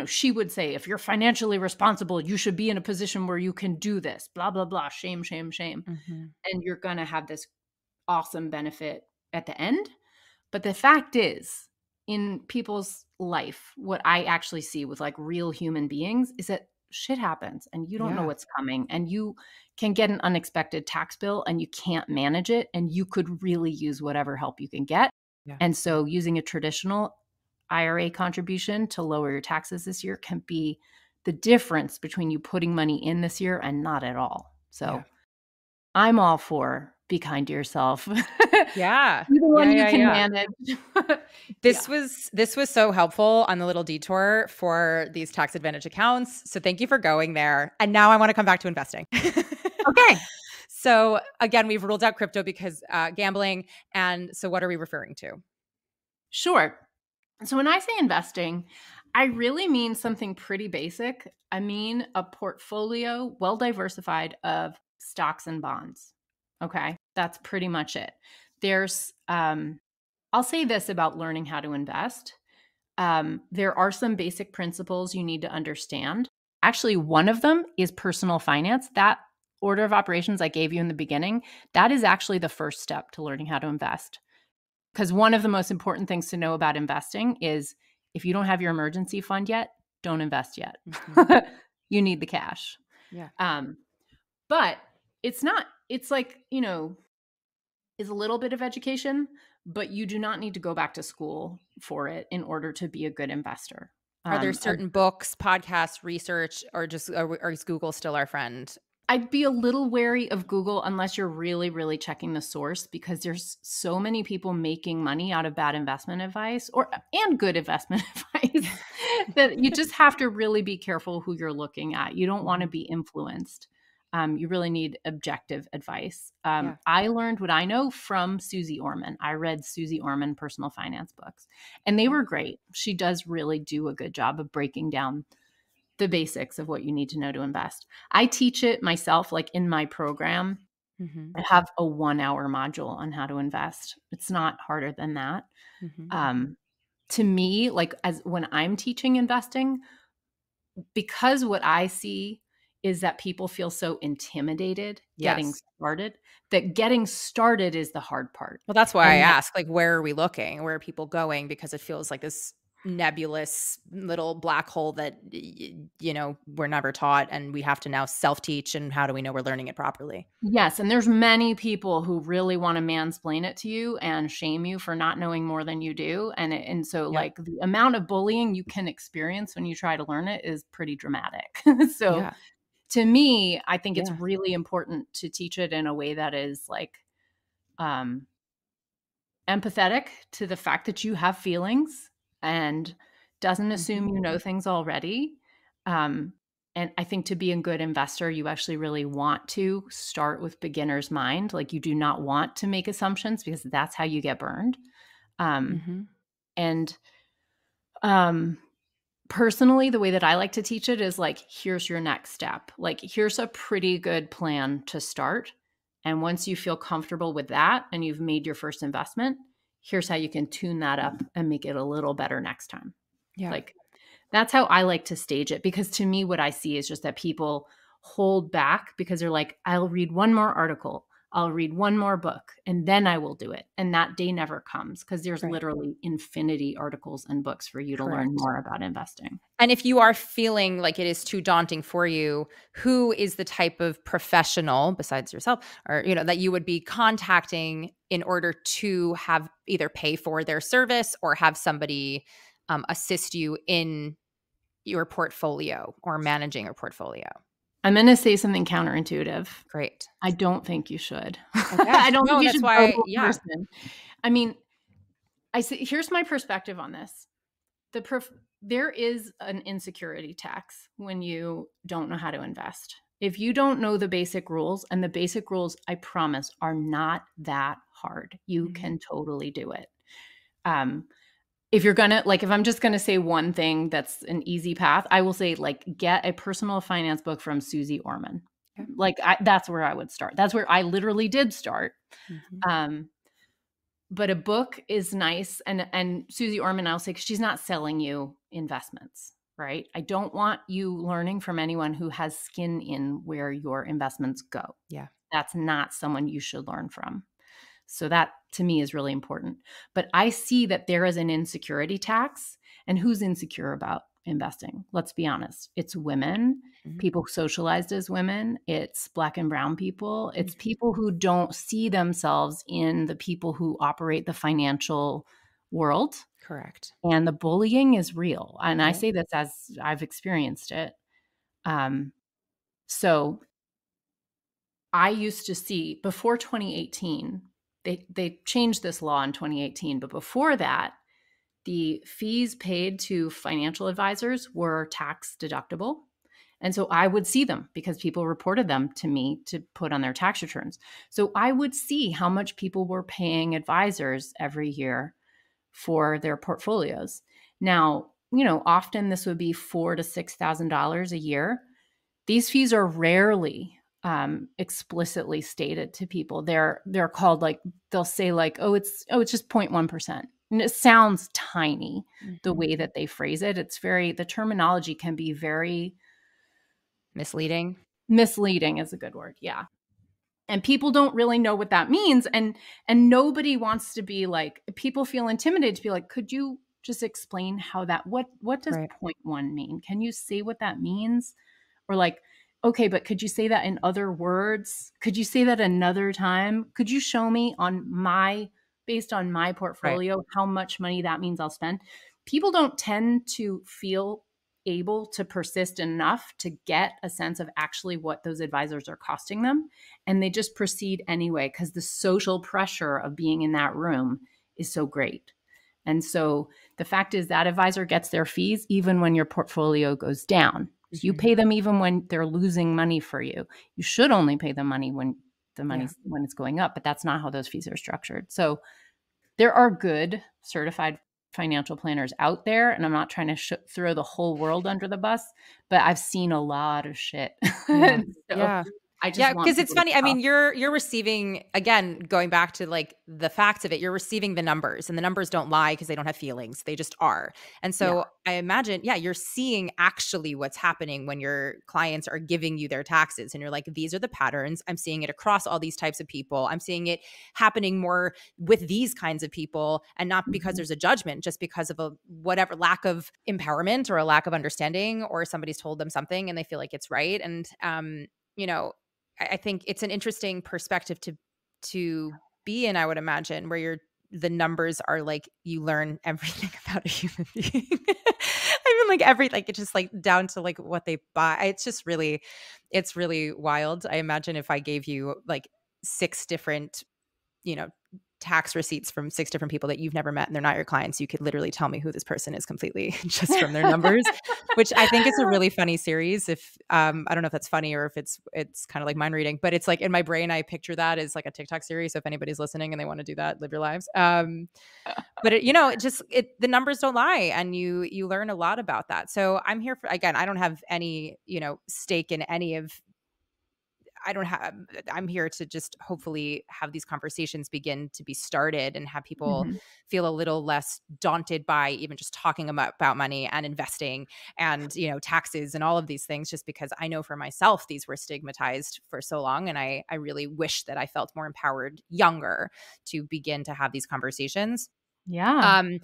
she would say, if you're financially responsible, you should be in a position where you can do this. Blah blah blah. Shame, shame, shame. Mhm. And you're gonna have this awesome benefit at the end. But the fact is, in people's life, what I actually see with like real human beings is that shit happens and you don't know Yeah. what's coming and you can get an unexpected tax bill and you can't manage it and you could really use whatever help you can get. Yeah. And so using a traditional IRA contribution to lower your taxes this year can be the difference between you putting money in this year and not at all. Yeah. So I'm all for be kind to yourself. Yeah. Be the Yeah, one you yeah, can yeah. manage. Yeah. This was so helpful on the little detour for these tax advantage accounts. So thank you for going there. And now I want to come back to investing. Okay. So again, we've ruled out crypto because gambling. And so what are we referring to? Sure. So when I say investing, I really mean something pretty basic. I mean a portfolio well diversified of stocks and bonds. Okay. That's pretty much it. I'll say this about learning how to invest. There are some basic principles you need to understand. Actually, one of them is personal finance. That order of operations I gave you in the beginning, that is actually the first step to learning how to invest. Because one of the most important things to know about investing is if you don't have your emergency fund yet, don't invest yet. Mhm. You need the cash. Yeah. Um, but it's not, it's like, is a little bit of education, but you do not need to go back to school for it in order to be a good investor. Are there A certain books, podcasts, research, or is Google still our friend? I'd be a little wary of Google unless you're really, really checking the source because there's so many people making money out of bad investment advice and good investment advice that you just have to really be careful who you're looking at. You don't want to Mhm. be influenced. You really need objective advice. Yeah. I learned what I know from Susie Orman. I read Susie Orman personal finance books, and they Cool. were great. She does really do a good job of breaking down the basics of what you need to know to invest. I teach it myself, like in my program. Mhm. I have a 1 hour module on how to invest. It's not harder than that. Mhm. Um, to me, like as when I'm teaching investing, because what I see is that people feel so intimidated getting Yes. started, that getting started is the hard part. Well, that's why I And that ask, like, where are we looking? Where are people going? Because it feels like this nebulous little black hole that, we're never taught and we have to now self-teach, and how do we know we're learning it properly? Yes, and there's many people who really wanna mansplain it to you and shame you for not knowing more than you do, and so, Yep. like, the amount of bullying you can experience when you try to learn it is pretty dramatic. So, Yeah. to me, I think it's Yeah. really important to teach it in a way that is, like, um, empathetic to the fact that you have feelings and doesn't assume Mhm. you know things already. Um, and I think to be a good investor, you actually really want to start with beginner's mind. Like you do not want to make assumptions because that's how you get burned. Um, Mhm. and um, Personally, the way that I like to teach it is like, here's your next step. Like, here's a pretty good plan to start. And once you feel comfortable with that and you've made your first investment, here's how you can tune that up and make it a little better next time. Yeah. Like, that's how I like to stage it because to me, what I see is just that people hold back because they're like, I'll read one more article, I'll read one more book, and then I will do it. And that day never comes because there's Right. literally infinity articles and books for you to learn Correct. more about investing. And if you are feeling like it is too daunting for you, who is the type of professional besides yourself or that you would be contacting in order to have either pay for their service or have somebody assist you in your portfolio or managing your portfolio? I'm going to say something counterintuitive. Great. I don't think you should. Okay. I don't think No, you that's should go why to a yeah. person. I mean, I see, here's my perspective on this. There is an insecurity tax when you don't know how to invest. If you don't know the basic rules, and the basic rules, I promise, are not that hard. You Mhm. can totally do it. Um, if you're gonna like, if I'm just gonna say one thing that's an easy path, I will say like get a personal finance book from Susie Orman. Okay. That's where I would start. That's where I literally did start. Mhm. Um, but a book is nice, and Susie Orman, I'll say, 'cause she's not selling you investments, right? I don't want you learning from anyone who has skin in where your investments go. Yeah. That's not someone you should learn from. So that to me is really important. But I see that there is an insecurity tax. And who's insecure about investing? Let's be honest. It's women, Mhm. people socialized as women, it's Black and brown people, it's Mhm. people who don't see themselves in the people who operate the financial world. Correct. And the bullying is real. And I Yeah. say this as I've experienced it. Um, so I used to see before 2018, they changed this law in 2018, but before that, the fees paid to financial advisors were tax deductible. And so I would see them because people reported them to me to put on their tax returns. So I would see how much people were paying advisors every year for their portfolios. Now, often this would be $4,000 to $6,000 a year. These fees are rarely explicitly stated to people. They're called like they'll say like, it's just 0.1%. And it sounds tiny the Mhm. way that they phrase it. The terminology can be very Misleading. misleading is a good word. Yeah. And people don't really know what that means, and nobody wants to be like, people feel intimidated to be like, could you just explain how that what does Right. point one mean? Can you say what that means? Or like, okay, but could you say that in other words? Could you say that another time? Could you show me based on my Right. portfolio how much money that means I'll spend? People don't tend to feel able to persist enough to get a sense of actually what those advisors are costing them, and they just proceed anyway because the social pressure of being in that room is so great. And so the fact is that advisor gets their fees even when your portfolio goes down. So you Mhm. pay them even when they're losing money for you. You should only pay them money when Yeah. when it's going up, but that's not how those fees are structured. So there are good certified financial planners out there, and I'm not trying to throw the whole world under the bus, but I've seen a lot of shit. Yeah. And so Yeah. I just Yeah, want because it's people to funny. I mean, stop. you're receiving again, going back to like the facts of it, you're receiving the numbers and the numbers don't lie because they don't have feelings. They just are. And Yeah. so I imagine, yeah, you're seeing actually what's happening when your clients are giving you their taxes and you're like, these are the patterns. I'm seeing it across all these types of people. I'm seeing it happening more with these kinds of people and not because Mhm. there's a judgment, just because of a whatever lack of empowerment or a lack of understanding or somebody's told them something and they feel like it's right. And you know, I think it's an interesting perspective to be in, I would imagine, where the numbers are like you learn everything about a human being. I mean, like it's just like down to like what they buy. It's really wild. I imagine if I gave you like six different tax receipts from 6 different people that you've never met and they're not your clients, you could literally tell me who this person is completely just from their numbers, which I think is a really funny series. If I don't know if that's funny or if it's kind of like mind reading, but it's like in my brain, I picture that as like a TikTok series. So if anybody's listening and they want to do that, live your lives. But the numbers don't lie, and you learn a lot about that. So I'm here for, again, I don't have any, stake in any of I don't have I'm here to just hopefully have these conversations begin to be started and have people Mhm. feel a little less daunted by even just talking about money and investing and, taxes and all of these things, just because I know for myself these were stigmatized for so long. And I really wish that I felt more empowered younger to begin to have these conversations. Yeah. Um,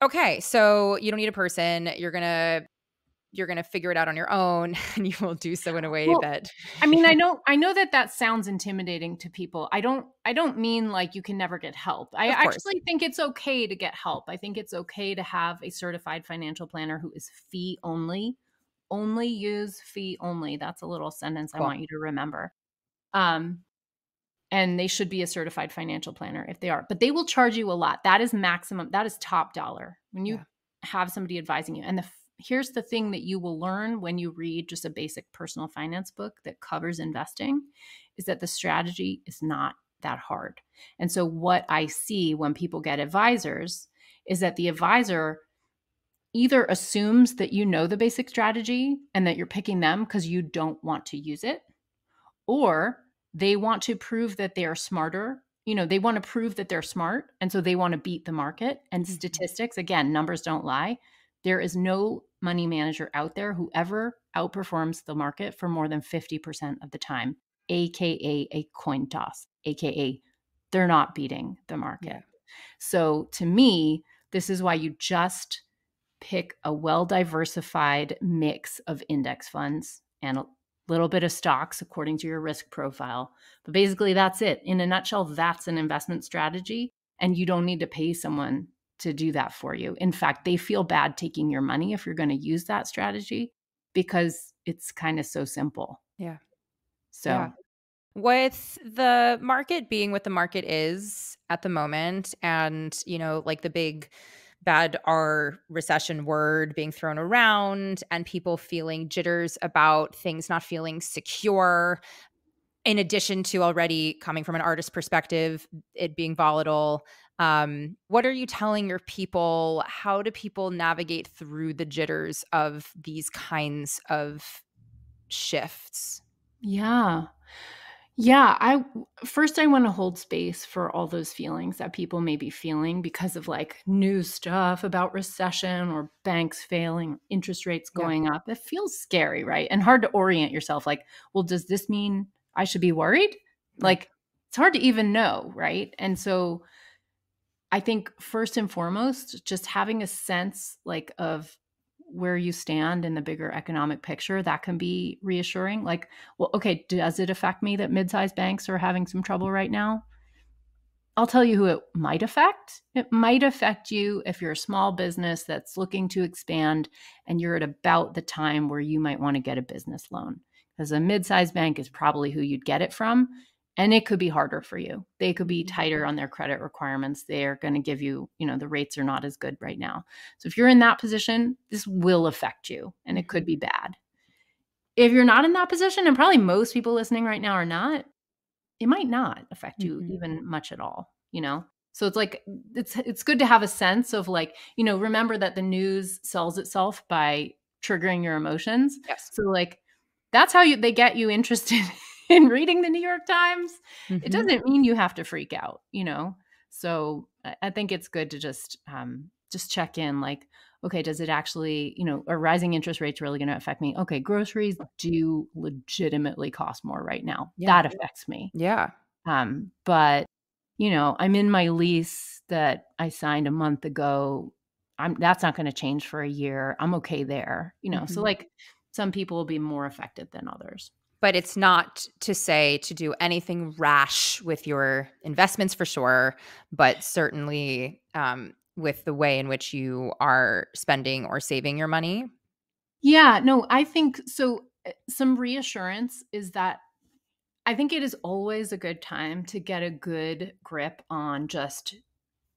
okay, so you don't need a person. You're gonna figure it out on your own, and you will do so in a way Well, that I mean, I know that that sounds intimidating to people. I don't mean like you can never get help. I of course. actually think it's okay to get help. I think it's okay to have a certified financial planner who is fee only. Only use fee only. That's a little sentence I Cool. want you to remember. Um, and they should be a certified financial planner if they are, but they will charge you a lot. That is maximum. That is top dollar when you Yeah. have somebody advising you. And here's the thing that you will learn when you read just a basic personal finance book that covers investing is that the strategy is not that hard. And so what I see when people get advisors is that the advisor either assumes that you know the basic strategy and that you're picking them because you don't want to use it, or they want to prove that they're smarter. They want to prove that they're smart. And so they want to beat the market. And Mhm. statistics, again, numbers don't lie. There is no money manager out there who ever outperforms the market for more than 50% of the time, AKA a coin toss, AKA they're not beating the Yeah. market. So to me, this is why you just pick a well diversified mix of index funds and a little bit of stocks according to your risk profile. But basically, that's it. In a nutshell, that's an investment strategy. And you don't need to pay someone to do that for you. In fact, they feel bad taking your money if you're going to use that strategy because it's kind of so simple. Yeah. Yeah. So, With the market being what the market is at the moment, and, like the big bad R recession word being thrown around, and people feeling jitters about things not feeling secure, in addition to already coming from an artist perspective, it being volatile. What are you telling your people? How do people navigate through the jitters of these kinds of shifts? yeah. Yeah, I want to hold space for all those feelings that people may be feeling because of like new stuff about recession or banks failing, interest rates Yeah. going up. It feels scary, right? And hard to orient yourself like, well, does this mean I should be worried? Right. Like it's hard to even know, right? And so I think first and foremost, just having a sense like of where you stand in the bigger economic picture, that can be reassuring. Like, well, okay, does it affect me that mid-sized banks are having some trouble right now? I'll tell you who it might affect. It might affect you if you're a small business that's looking to expand and you're at about the time where you might want to get a business loan. Because a mid-sized bank is probably who you'd get it from. And it could be harder for you. They could be Mhm. tighter on their credit requirements. They're going to give you, the rates are not as good right now. So if you're in that position, this will affect you and it could Mhm. be bad. If you're not in that position, and probably most people listening right now are not, it might not affect you Mhm. even much at all? So it's like it's good to have a sense of like, remember that the news sells itself by triggering your emotions. Yes. So like that's how they get you interested in reading the New York Times. It Mhm. doesn't mean you have to freak out? So I think it's good to just check in like, okay, does it actually, are rising interest rates really going to affect me? Okay, groceries do legitimately cost more right now. Yeah. That affects me. Yeah. But I'm in my lease that I signed a month ago. That's not going to change for a year. I'm okay there. So Mhm. like some people will be more affected than others. But it's not to say to do anything rash with your investments for sure, but certainly, with the way in which you are spending or saving your money. Yeah, no, I think so. Some reassurance is that I think it is always a good time to get a good grip on just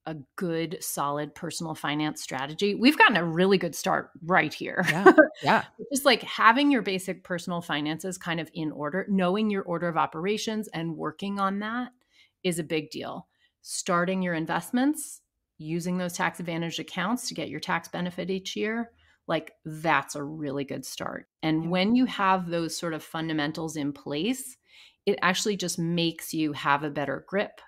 a good, solid personal finance strategy. We've gotten a really good start right here. Yeah. Yeah. Just like having your basic personal finances kind of in order, knowing your order of operations and working on that is a big deal. Starting your investments, using those tax advantaged accounts to get your tax benefit each year, like that's a really good start. And Yeah. when you have those sort of fundamentals in place, it actually just makes you have a better grip,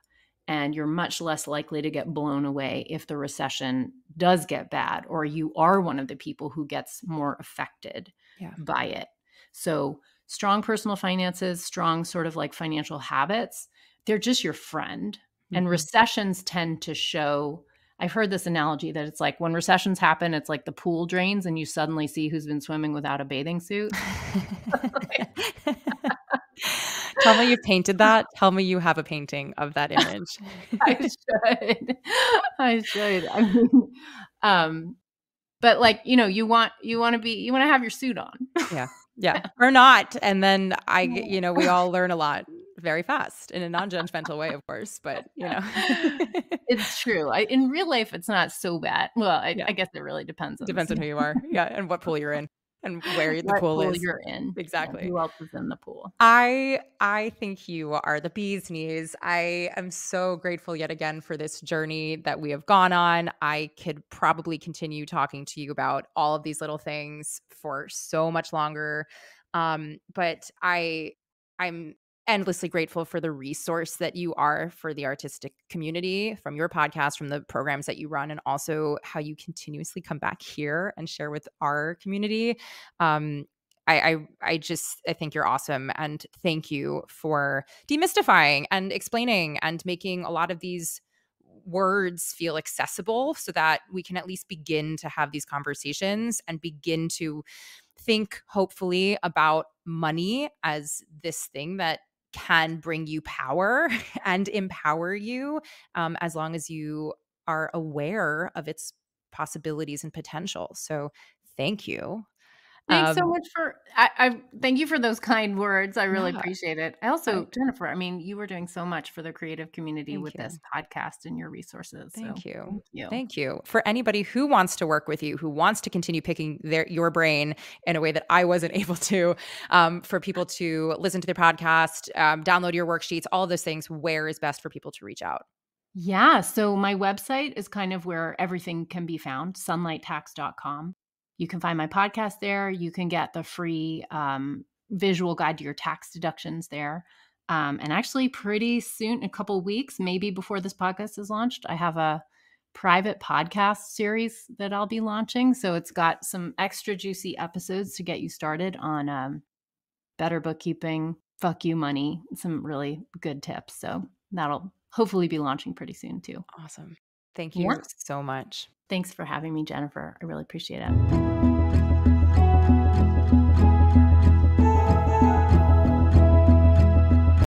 and you're much less likely to get blown away if the recession does get bad or you are one of the people who gets more affected Yeah. by it. So, strong personal finances, strong sort of like financial habits, they're just your friend. And Mhm. recessions tend to show, I've heard this analogy that it's like when recessions happen, it's like the pool drains and you suddenly see who's been swimming without a bathing suit. Tell me you painted that. Tell me you have a painting of that image. I should. I should. I mean, um, but like, you wanna have your suit on. Yeah. Yeah. Or not, and then we all learn a lot very fast in a non-judgmental way, of course, but, It's true. In real life, it's not so bad. Well, Yeah. I guess it really depends on the Depends on who you are. Yeah, and what pool you're in and where the what pool pool is. you're in and Exactly. who else is in the pool. I think you are the bee's knees. I am so grateful yet again for this journey that we have gone on. I could probably continue talking to you about all of these little things for so much longer. But I'm endlessly grateful for the resource that you are for the artistic community, from your podcast, from the programs that you run, and also how you continuously come back here and share with our community. Um, I think you're awesome, and thank you for demystifying and explaining and making a lot of these words feel accessible so that we can at least begin to have these conversations and begin to think hopefully about money as this thing that can bring you power and empower you, as long as you are aware of its possibilities and potential. So thank you. Thanks so um, much for I thank you for those kind words. I really yeah. appreciate it. I I also Jennifer, I mean, you were doing so much for the creative community Thank with this you. podcast and your resources, so Thank you. thank you. Thank you. For anybody who wants to work with you, who wants to continue picking your brain in a way that I wasn't able to, for people to listen to their podcast, download your worksheets, all of those things, where is best for people to reach out? Yeah, so my website is kind of where everything can be found, sunlighttax.com. You can find my podcast there. You can get the free visual guide to your tax deductions there. And actually, pretty soon, a couple weeks, maybe before this podcast is launched, I have a private podcast series that I'll be launching. So it's got some extra juicy episodes to get you started on better bookkeeping, fuck you money, some really good tips. So that'll hopefully be launching pretty soon too. Awesome. Thank Yeah. you so much. Thanks for having me, Jennifer. I really appreciate it.